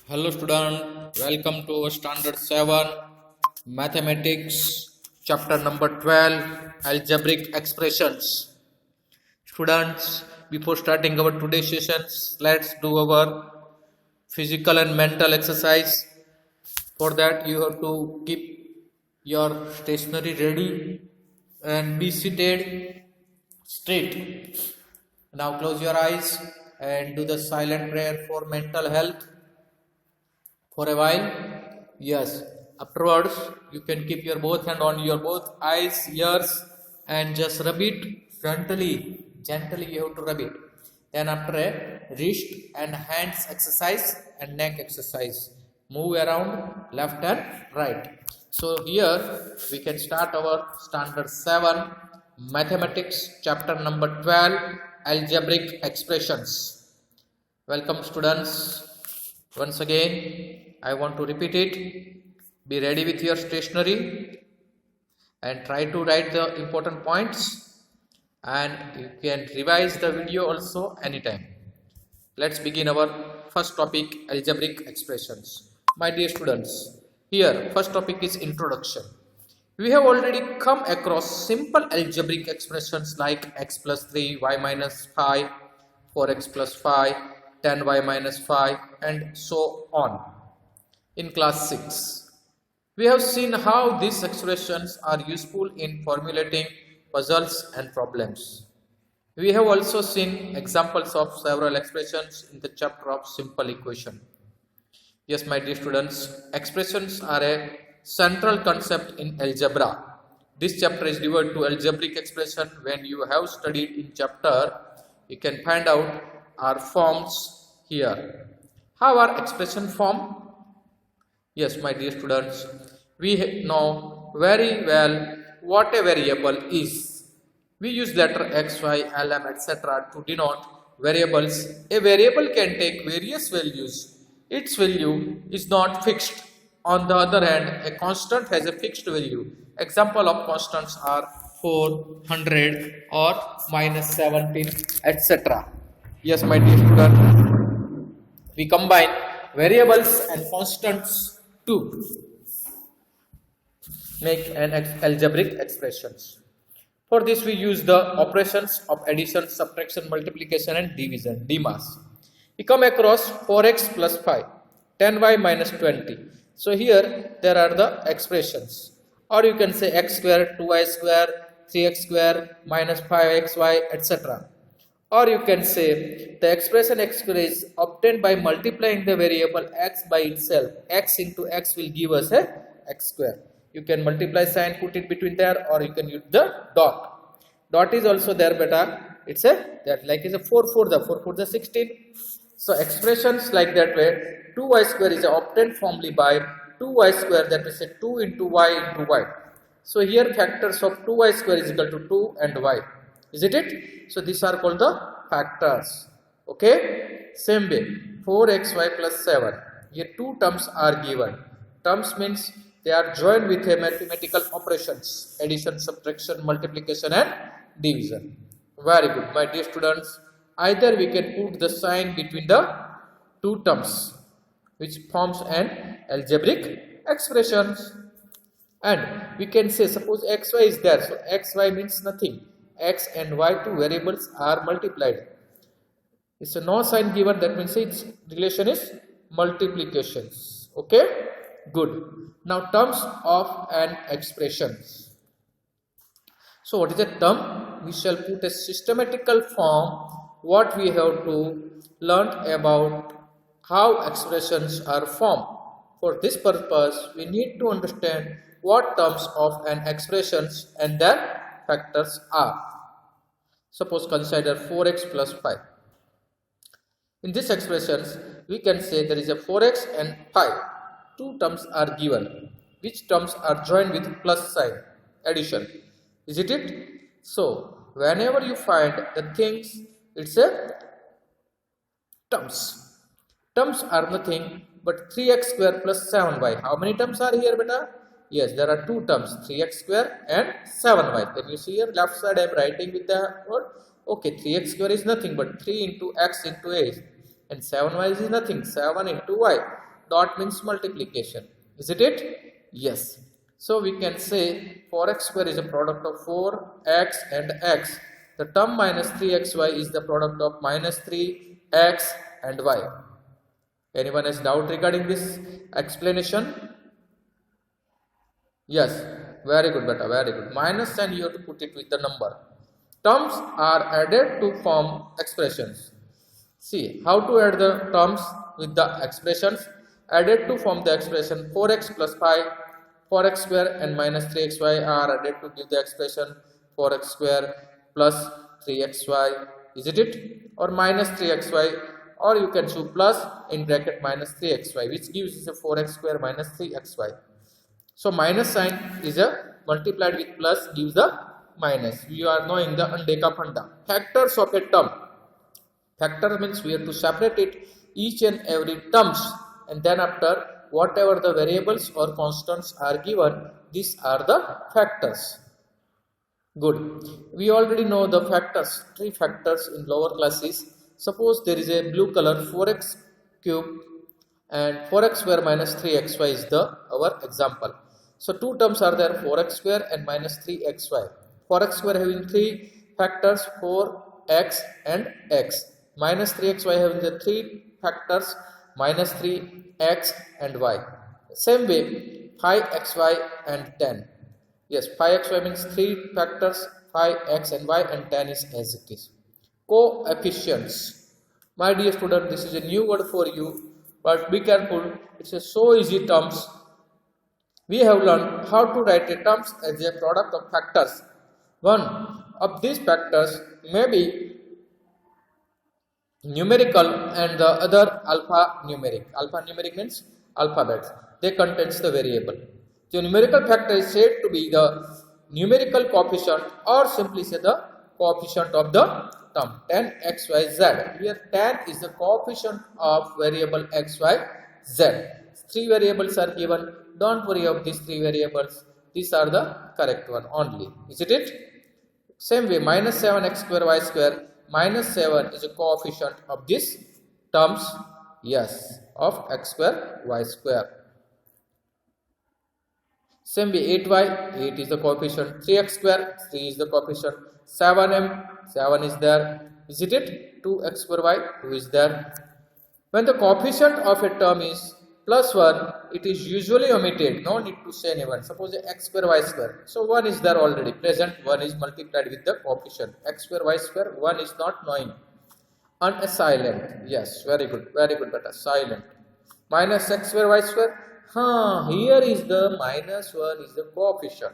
Hello student, welcome to standard 7 mathematics chapter number 12 algebraic expressions. Students, before starting our today's sessions, let's do our physical and mental exercise. For that you have to keep your stationery ready and be seated straight. Now close your eyes and do the silent prayer for mental health for a while. Yes, afterwards you can keep your both hand on your both eyes, ears, and just rub it gently you have to rub it. Then after a wrist and hands exercise and neck exercise, move around left and right. So here we can start our standard 7 mathematics chapter number 12 algebraic expressions. Welcome students. Once again, I want to repeat it. Be ready with your stationery and try to write the important points, and you can revise the video also anytime. Let's begin our first topic, algebraic expressions. My dear students, here first topic is introduction. We have already come across simple algebraic expressions like x plus 3, y minus 5, 4x plus 5, 10y minus 5 and so on in class 6. We have seen how these expressions are useful in formulating puzzles and problems. We have also seen examples of several expressions in the chapter of simple equation. Yes, my dear students, expressions are a central concept in algebra. This chapter is devoted to algebraic expression. When you have studied in chapter, you can find out are forms here. How are expression formed? Yes, my dear students, we know very well what a variable is. We use letter x, y, lm, etc. to denote variables. A variable can take various values. Its value is not fixed. On the other hand, a constant has a fixed value. Example of constants are 4, 100 or minus 17, etc. Yes, my dear student, we combine variables and constants to make an algebraic expressions. For this we use the operations of addition, subtraction, multiplication and division, DMAS. We come across 4x plus 5, 10y minus 20. So here there are the expressions, or you can say x square, 2y square, 3x square, minus 5xy, etc. Or you can say the expression x square is obtained by multiplying the variable x by itself. X into x will give us a x square. You can multiply sign, put it between there, or you can use the dot. Dot is also there, beta. It's a that like is a 4 4 the 16. So expressions like that way, 2y square is obtained formally by 2y square, that is a 2 into y. So here factors of 2y square is equal to 2 and y. Isn't it? So these are called the factors. Okay. Same way, 4xy plus 7. Here two terms are given. Terms means they are joined with a mathematical operations, addition, subtraction, multiplication and division. Very good, my dear students. Either we can put the sign between the two terms, which forms an algebraic expressions. And we can say, suppose xy is there, so xy means nothing. X and y, two variables are multiplied. It's a no sign given, that means its relation is multiplications. Okay, good. Now terms of an expression. So what is a term? We shall put a systematical form. What we have to learn about how expressions are formed. For this purpose, we need to understand what terms of an expressions and their factors are. Suppose consider 4x plus 5. In this expressions, we can say there is a 4x and 5. Two terms are given, which terms are joined with plus sign, addition. Isn't it? So, whenever you find the things, it's a terms. Terms are nothing but 3x square plus 7y. How many terms are here, beta? Yes, there are two terms, 3x square and 7y. Then you see here left side I am writing with the word. Okay, 3x square is nothing but 3 into x into a. and 7y is nothing. 7 into y. Dot means multiplication. Isn't it? Yes. So we can say 4x square is a product of 4x and x. The term minus 3xy is the product of minus 3x and y. Anyone has doubt regarding this explanation? Yes. Very good, beta. Very good. Minus sign you have to put it with the number. Terms are added to form expressions. See how to add the terms with the expressions. Added to form the expression 4x plus 5, 4x square and minus 3xy are added to give the expression 4x square plus 3xy. Isn't it? Or minus 3xy, or you can choose plus in bracket minus 3xy, which gives a 4x square minus 3xy. So minus sign is a multiplied with plus gives the minus. You are knowing the undeka panda. Factors of a term. Factor means we have to separate it each and every terms, and then after whatever the variables or constants are given, these are the factors. Good. We already know the factors, 3 factors in lower classes. Suppose there is a blue color 4x cube and 4x square minus 3xy is the our example. So 2 terms are there, 4x square and minus 3xy. 4x square having 3 factors, 4x and x. Minus 3xy having the 3 factors, minus 3x and y. Same way 5xy and 10. Yes, 5xy means 3 factors, 5x and y, and 10 is as it is. Coefficients. My dear student, this is a new word for you, but be careful. It's a so easy terms. We have learned how to write a terms as a product of factors. One of these factors may be numerical and the other alphanumeric. Alphanumeric means alphabets. They contains the variable. The numerical factor is said to be the numerical coefficient, or simply say the coefficient of the term 10 x, y, z. Here 10 is the coefficient of variable x, y, z. 3 variables are given. Don't worry of these 3 variables. These are the correct one only. Isn't it? Same way minus 7x square y square. Minus 7 is a coefficient of this terms. Yes, of x square y square. Same way 8y, 8 is the coefficient, 3x square, 3 is the coefficient, 7m, 7 is there, isn't it? 2x square y, 2 is there. When the coefficient of a term is plus 1, it is usually omitted, no need to say anyone. Suppose x square y square, so 1 is there already present, 1 is multiplied with the coefficient, x square y square, 1 is not knowing. And a silent, yes, very good, beta, silent. Minus x square y square, here is the minus 1 is the coefficient.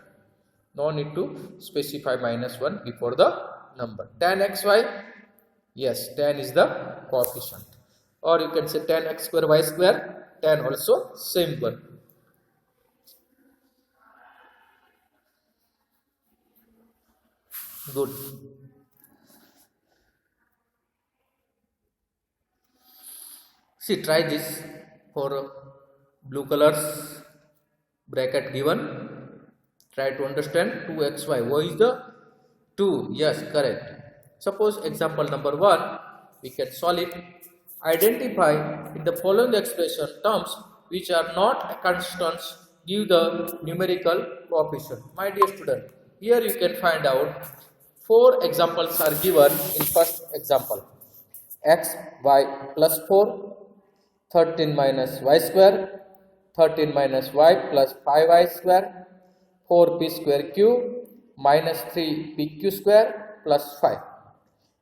No need to specify minus 1 before the number. 10xy, yes, 10 is the coefficient. Or you can say 10x square y square, 10 also same one. Good. See, try this for blue colors bracket given. Try to understand 2xy. What is the 2? Yes, correct. Suppose example number 1, we can solve it. Identify in the following expression terms which are not constants, give the numerical coefficient. My dear student, here you can find out 4 examples are given in first example. X, y plus 4, 13 minus y square, 13 minus y plus 5y square, 4p square cube minus 3pq square plus 5.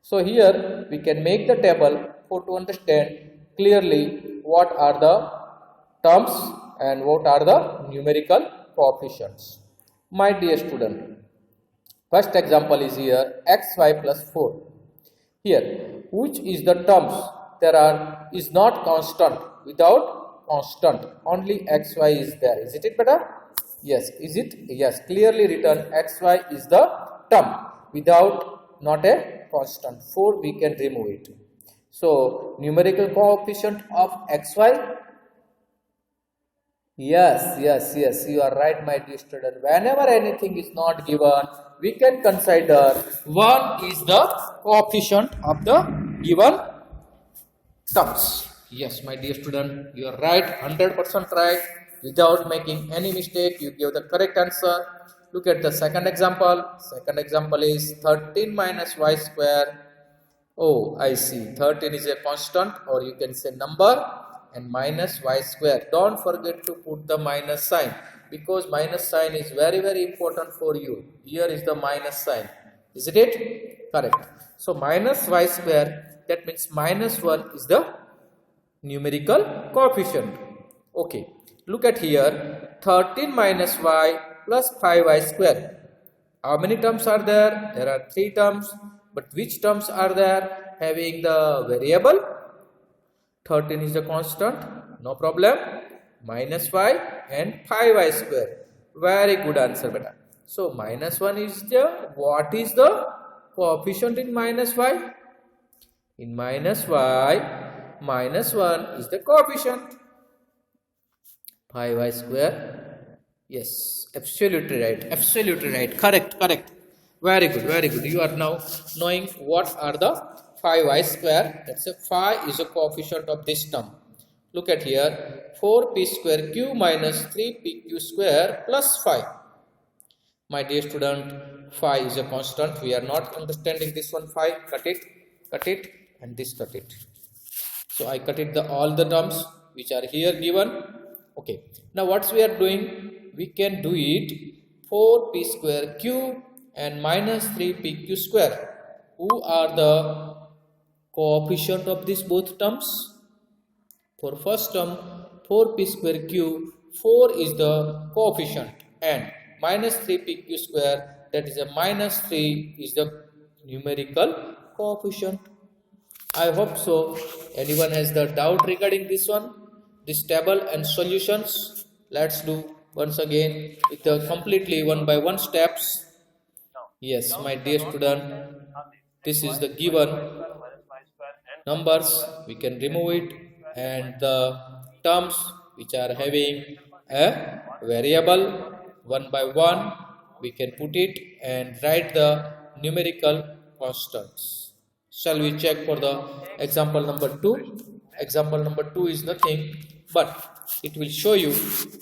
So here we can make the table for to understand clearly what are the terms and what are the numerical coefficients. My dear student, first example is here xy plus 4. Here, which is the terms is not constant, without constant, only xy is there. Is it better? Yes. Is it? Yes. Clearly written xy is the term without not a constant. 4 we can remove it. So numerical coefficient of xy. Yes, you are right, my dear student. Whenever anything is not given, we can consider 1 is the coefficient of the given terms. Yes, my dear student, you are right, 100% right. Without making any mistake, you give the correct answer. Look at the second example. Second example is 13 minus y square. Oh, I see. 13 is a constant, or you can say number, and minus y square. Don't forget to put the minus sign, because minus sign is very, very important for you. Here is the minus sign. Isn't it? Correct. So minus y square, that means minus 1 is the numerical coefficient. Okay. Look at here. 13 minus y plus 5y square. How many terms are there? There are 3 terms. But which terms are there having the variable? 13 is the constant. No problem. Minus y and 5y square. Very good answer, beta. So minus 1 is the, what is the coefficient in minus y? In minus y, minus 1 is the coefficient. 5y square. Yes, absolutely right. Absolutely right. Correct, correct. Very good, very good. You are now knowing what are the 5y square. That's a 5 is a coefficient of this term. Look at here. 4p square q minus 3pq square plus 5. My dear student, 5 is a constant. We are not understanding this one. 5. Cut it, and this cut it. So I cut it all the terms which are here given. Okay. Now what we are doing? We can do it 4p square q and minus 3pq square. Who are the coefficient of these both terms? For first term, 4p square q, 4 is the coefficient, and minus 3pq square, that is a minus 3 is the numerical coefficient. I hope so. Anyone has the doubt regarding this one? This table and solutions? Let's do once again with the completely one by one steps. Yes, my dear student, this is the given numbers. We can remove it, and the terms which are having a variable one by one, we can put it and write the numerical constants. Shall we check for the example number 2? Example number 2 is nothing but it will show you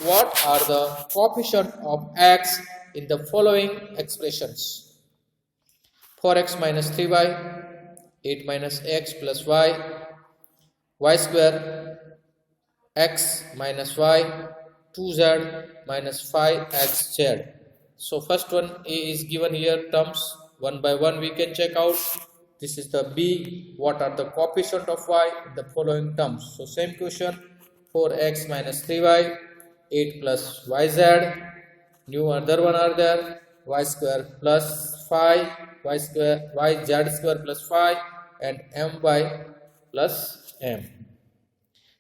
what are the coefficient of x in the following expressions. 4x minus 3y, 8 minus x plus y square, x minus y, 2z minus 5xz. So first one A is given here, terms one by one we can check out. This is the B, what are the coefficient of y in the following terms. So same question, 4x minus 3y, 8 plus yz, new other one are there, y square plus 5, y square, yz square plus 5, and my plus m.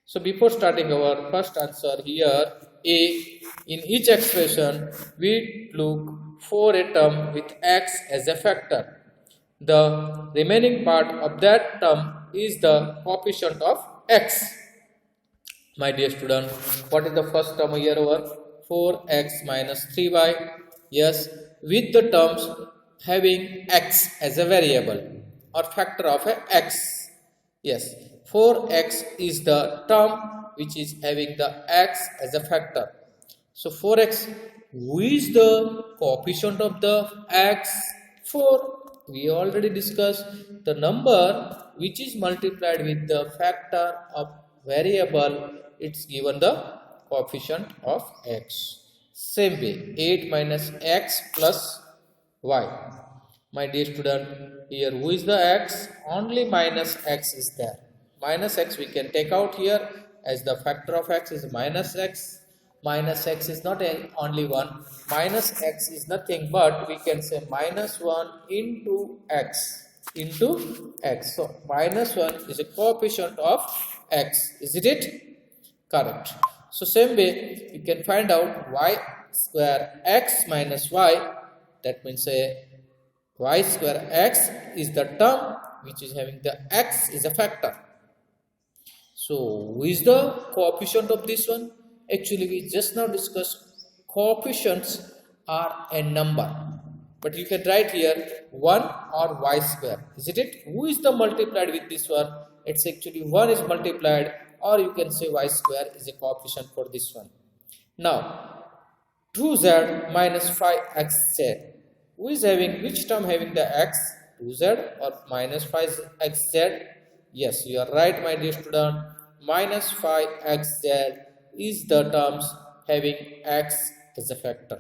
So before starting our first answer here, A, in each expression we look for a term with x as a factor. The remaining part of that term is the coefficient of x. My dear student, what is the first term here over? 4x minus 3y. Yes, with the terms having x as a variable or factor of a x. Yes, 4x is the term which is having the x as a factor. So 4x, who is the coefficient of the x? 4. We already discussed the number which is multiplied with the factor of variable, it's given the coefficient of x. Same way, 8 minus x plus y. My dear student, here who is the x? Only minus x is there. Minus x we can take out here, as the factor of x is minus x. Minus x is not only 1. Minus x is nothing but we can say minus 1 into x. So minus 1 is a coefficient of x. Isn't it? Correct. So same way you can find out y square x minus y. That means y square x is the term which is having the x is a factor. So who is the coefficient of this one? Actually we just now discussed coefficients are a number, but you can write here 1 or y square. Isn't it? Who is the multiplied with this one? it's actually 1 is multiplied, or you can say y square is a coefficient for this one. Now 2z minus 5xz. Who is having which term having the x? 2z or minus 5xz? Yes, you are right, my dear student. Minus 5xz is the terms having x as a factor.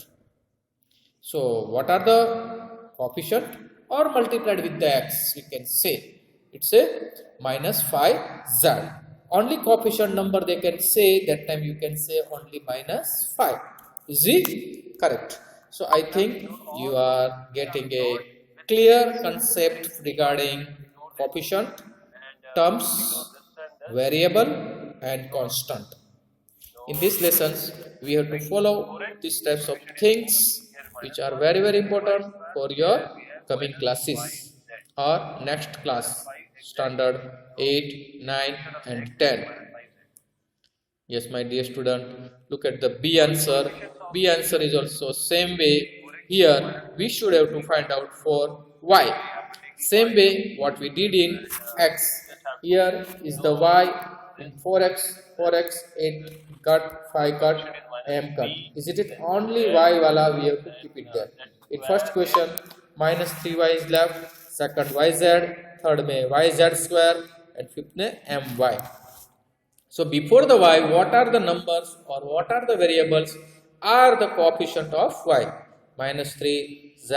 So what are the coefficient or multiplied with the x? You can say it's a minus 5z. Only coefficient number they can say, that time you can say only minus 5. Is it correct? So I think you are getting a clear concept regarding coefficient, terms, variable and constant. In these lessons, we have to follow these types of things which are very, very important for your coming classes or next class, standard 8, 9 and 10. Yes, my dear student, look at the B answer. B answer is also same way. Here we should have to find out for y. Same way what we did in x. Here is the y in 4x, 8 cut, 5 cut, m cut. Is it only y wala? We have to keep it there. In first question, minus 3y is left. Second yz. Third में yz square. And fifth में my. So before the y, what are the numbers or what are the variables are the coefficient of y? Minus 3, z,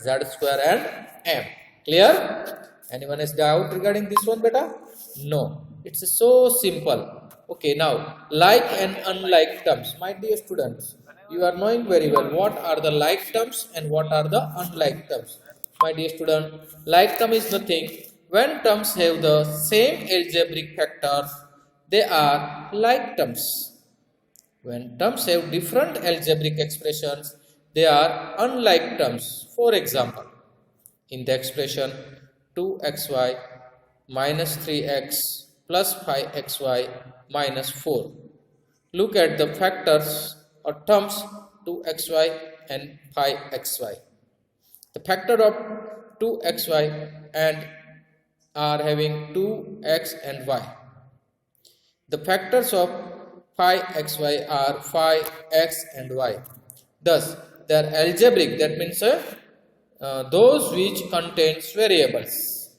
z square and m. Clear? Anyone has doubt regarding this one, beta? No. It's so simple. Okay, now like and unlike terms. My dear students, you are knowing very well what are the like terms and what are the unlike terms. My dear student, like term is nothing. When terms have the same algebraic factors, they are like terms. When terms have different algebraic expressions, they are unlike terms. For example, in the expression 2xy minus 3x plus 5xy minus 4. Look at the factors or terms 2xy and 5xy. The factor of 2xy and are having 2x and y. The factors of 5xy are 5x and y. Thus, they are algebraic. That means those which contains variables.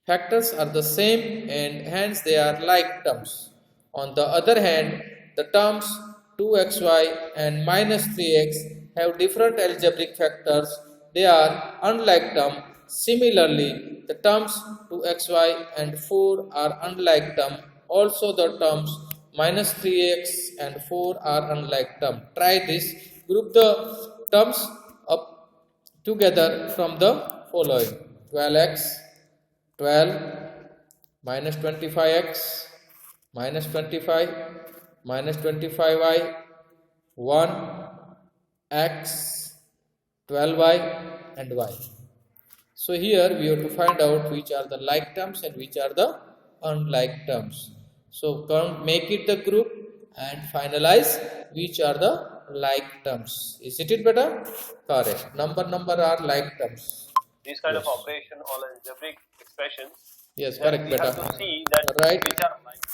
Factors are the same and hence they are like terms. On the other hand, the terms 2xy and minus 3x have different algebraic factors. They are unlike term. Similarly, the terms 2xy and 4 are unlike term. Also the terms minus 3x and 4 are unlike term. Try this. Group the terms up together from the following. 12x, 12, minus 25x, minus 25, minus 25y, 1, x, 12y and y. So here we have to find out which are the like terms and which are the unlike terms. So make it the group and finalize which are the like terms. Is it better? Correct. Number are like terms. These kind of operation or algebraic expressions. Yes, correct. We Better. have to see that Right. which are like.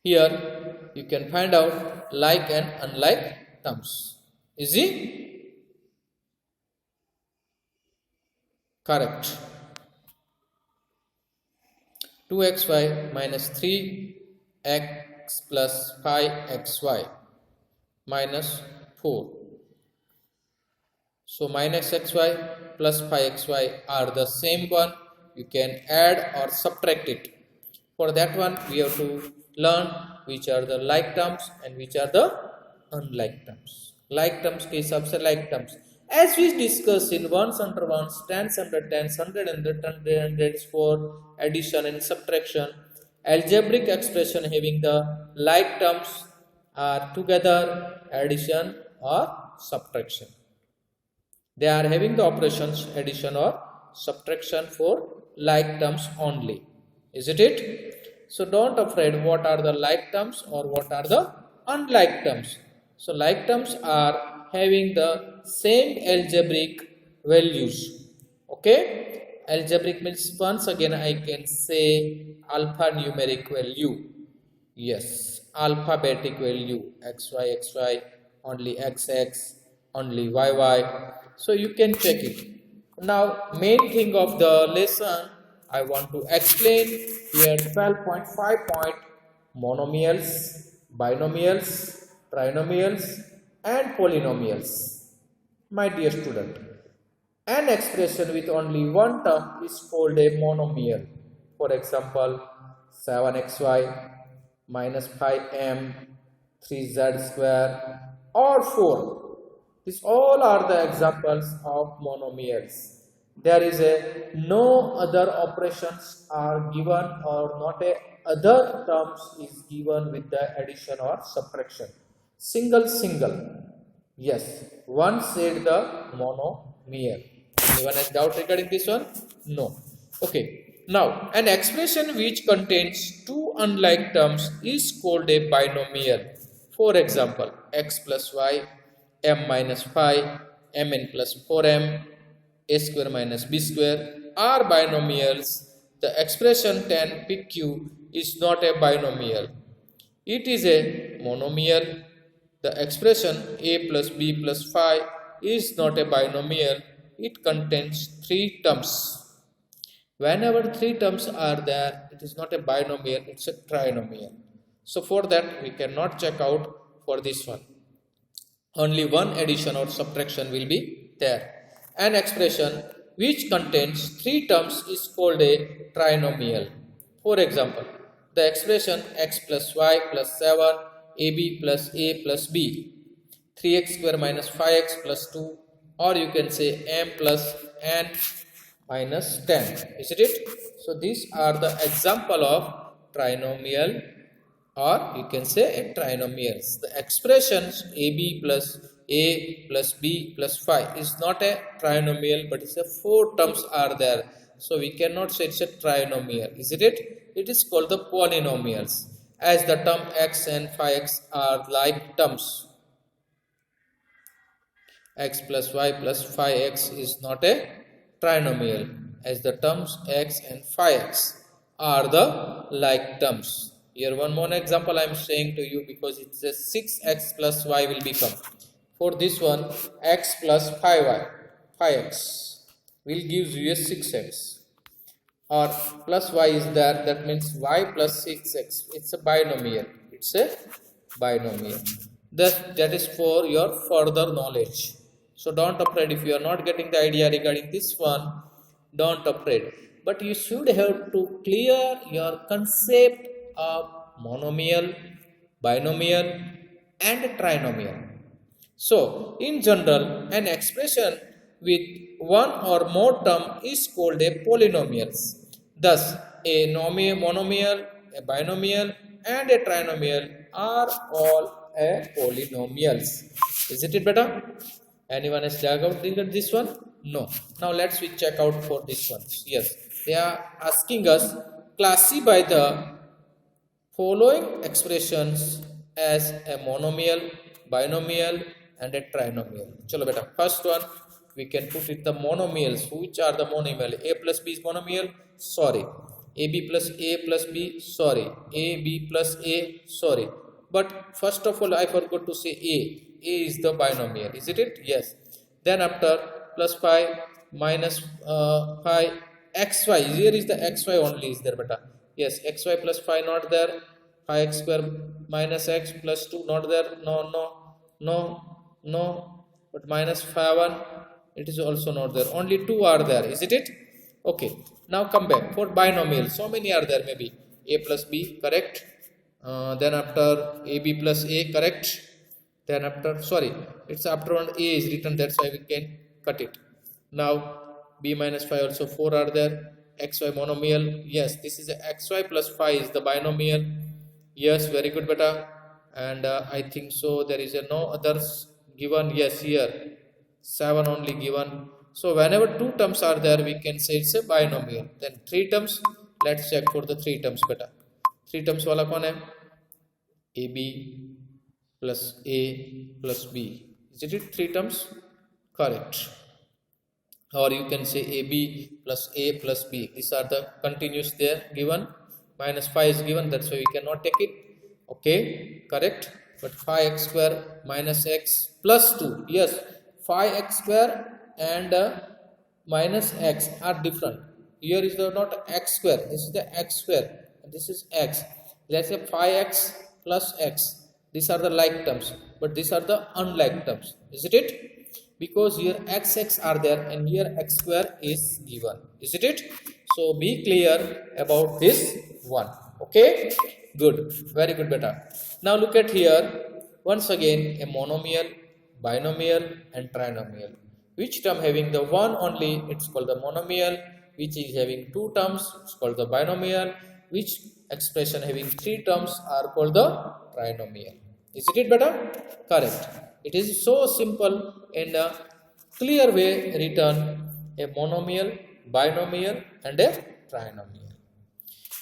Here you can find out like and unlike terms. Is it? Correct. 2xy minus 3x plus 5xy minus 4. So minus xy plus 5xy are the same one. You can add or subtract it. For that one we have to learn which are the like terms and which are the unlike terms. Like terms के हिसाब से like terms. As we discussed in ones under ones, tens under tens, hundred under hundreds for addition and subtraction, algebraic expression having the like terms are together addition or subtraction. They are having the operations addition or subtraction for like terms only. Isn't it? So don't afraid what are the like terms or what are the unlike terms. So like terms are having the same algebraic values. Okay. Algebraic means once again I can say alphanumeric value. Yes, alphabetic value xy, only xx, only yy. So you can check it. Now, main thing of the lesson I want to explain here 12.5 point monomials, binomials, trinomials and polynomials. My dear student, an expression with only one term is called a monomial. For example, 7xy minus 5m, 3z square or 4. These all are the examples of monomials. There is a no other operations are given or not a other terms is given with the addition or subtraction. Single. Yes, one said the monomial. Anyone has doubt regarding this one? No. Okay. Now, an expression which contains two unlike terms is called a binomial. For example, x plus y, m minus 5, mn plus 4m, a square minus b square are binomials. The expression 10pq is not a binomial. It is a monomial. The expression a plus b plus 5 is not a binomial. It contains three terms. Whenever three terms are there, it is not a binomial, it's a trinomial. So for that, we cannot check out for this one. Only one addition or subtraction will be there. An expression which contains three terms is called a trinomial. For example, the expression x plus y plus 7, ab plus a plus b, 3x square minus 5x plus 2, or you can say m plus n minus 10. Is it? So these are the example of trinomial, or you can say a trinomials. The expressions ab plus a plus b plus 5 is not a trinomial, but it's a four terms are there. So we cannot say it's a trinomial. Is it? It is called the polynomials, as the term x and 5x are like terms. X plus y plus 5x is not a trinomial, as the terms x and 5x are the like terms. Here one more example I am saying to you, because it's a 6x plus y will become. For this one, x plus 5x will give you a 6x, or plus y is there, that means y plus 6x. It's a binomial. It's a binomial. That is for your further knowledge. So don't afraid if you are not getting the idea regarding this one. Don't afraid. But you should have to clear your concept of monomial, binomial and trinomial. So, in general, an expression with one or more term is called a polynomial. Thus, a monomial, a binomial and a trinomial are all a polynomials. Isn't it better? Anyone has checked out this one? No. Now let's we check out for this one. Yes, they are asking us classify the following expressions as a monomial, binomial and a trinomial. Chalo beta, first one we can put it the monomials. Which are the monomial? A plus b is monomial? Sorry. AB plus A plus B? Sorry. AB plus A? Sorry. But first of all I forgot to say A. A is the binomial. Is it? Yes. Then after plus 5 minus 5 xy. Here is the xy only is there beta. Yes, xy plus 5 not there. 5x square minus x plus 2 not there. No. But minus 5 1 it is also not there. Only 2 are there. Is it? Okay. Now come back for binomial. So many are there maybe. A plus B correct. Then after AB plus A correct. Then after sorry it's after one A is written, that's why we can cut it. Now B minus 5 also 4 are there. XY monomial. Yes, this is a XY plus 5 is the binomial. Yes, very good beta. And I think so there is a no others given. Yes, here 7 only given. So whenever two terms are there we can say it's a binomial. Then three terms, let's check for the three terms beta. Three terms wala kaun hai? AB plus A plus B. Is it three terms? Correct. or you can say AB plus A plus B. These are the continuous there given. Minus 5 is given, that's why we cannot take it. Okay, correct. But 5x square minus x plus 2. Yes, 5x square and minus x are different. Here is the not x square, this is the x square, and this is x. Let's say 5x plus x. These are the like terms, but these are the unlike terms, isn't it? Because here x are there and here x square is given, isn't it? So be clear about this one. Okay, good, very good beta. Now look at here once again a monomial, binomial and trinomial. Which term having the one only, it's called the monomial. Which is having two terms, it's called the binomial. Which expression having three terms are called the trinomial. Isn't it better? Correct. It is so simple in a clear way written a monomial, binomial and a trinomial.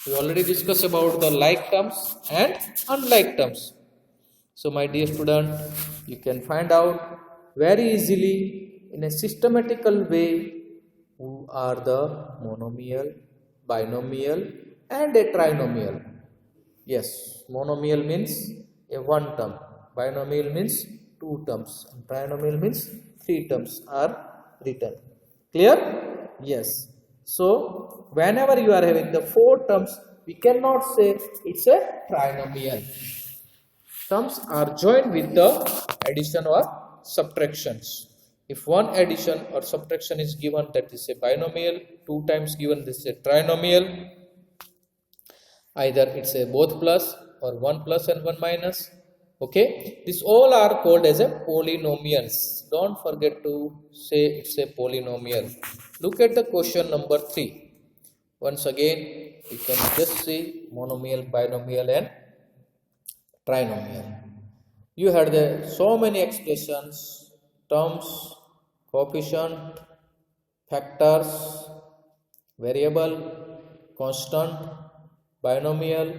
We already discussed about the like terms and unlike terms. So my dear student, you can find out very easily in a systematical way who are the monomial, binomial and a trinomial. Yes, monomial means a one term, binomial means two terms and trinomial means three terms are written. Clear? Yes. So whenever you are having the four terms, we cannot say it's a trinomial. Terms are joined with the addition or subtractions. If one addition or subtraction is given, that is a binomial. Two times given, this is a trinomial. Either it's a both plus or one plus and one minus. Okay, these all are called as a polynomials. Don't forget to say it's a polynomial. Look at the question number 3. Once again, you can just see monomial, binomial and trinomial. You had so many expressions, terms, coefficient, factors, variable, constant, binomial,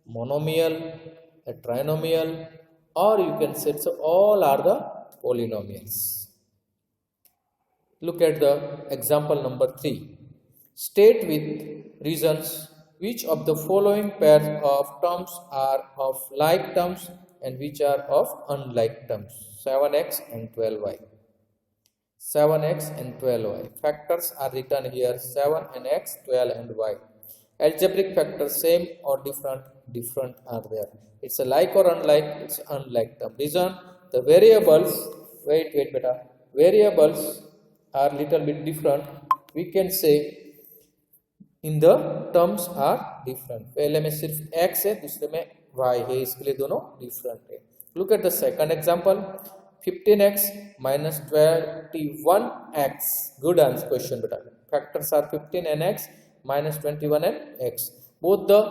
monomial, a trinomial, or you can say so all are the polynomials. Look at the example number 3. State with reasons which of the following pairs of terms are of like terms and which are of unlike terms. 7x and 12y. 7x and 12y. Factors are written here 7 and x, 12 and y. Algebraic factors same or different? Different are there. It's a like or unlike? It's unlike term. Reason, the variables, wait beta, variables are little bit different. We can say in the terms are different. पहले में सिर्फ x है, दूसरे में y है, इसके लिए दोनों different है. Look at the second example. 15x minus 21x. Good answer question beta. Factors are 15 and x minus 21 and x. Both the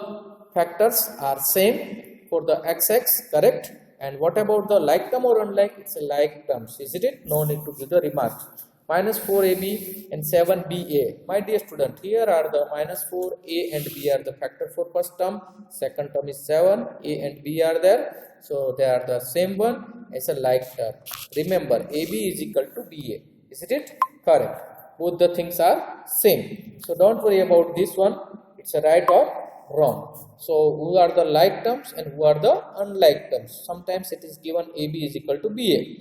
factors are same for the xx, correct? And what about the like term or unlike? It's a like terms, isn't it? No need to give the remarks. Minus 4ab and 7ba. My dear student, here are the minus 4a and b are the factor for first term. Second term is 7. A and b are there. So they are the same one as a like term. Remember, ab is equal to ba. Isn't it? Correct. Both the things are same. So don't worry about this one. It's a right or wrong. So who are the like terms and who are the unlike terms? Sometimes it is given ab is equal to ba.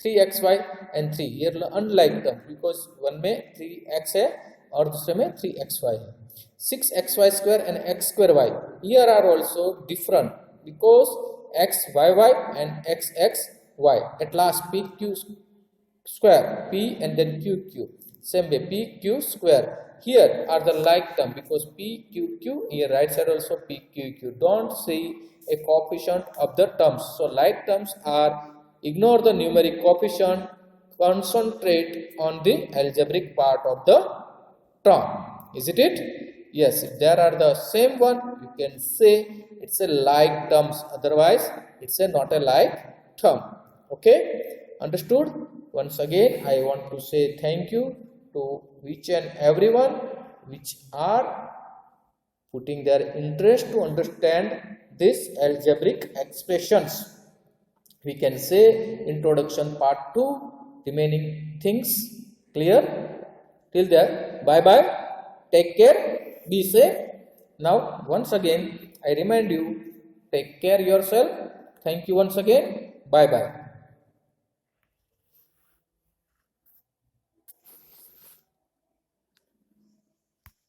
3xy and 3 here unlike term because one में 3x है और दूसरे में 3xy है. 6xy square and x square y here are also different because xyy and xxy. At last pq square p and then qq same way pq square. Here are the like term because pqq here right side also pqq. Don't see a coefficient of the terms. So like terms are ignore the numeric coefficient, concentrate on the algebraic part of the term. Isn't it? Yes, if there are the same one, you can say it's a like terms. Otherwise, it's a not a like term. Okay? Understood? Once again, I want to say thank you to each and everyone which are putting their interest to understand this algebraic expressions. We can say introduction part 2, remaining things clear. Till there, bye bye. Take care. Be safe. Now, once again, I remind you, take care yourself. Thank you once again. Bye bye.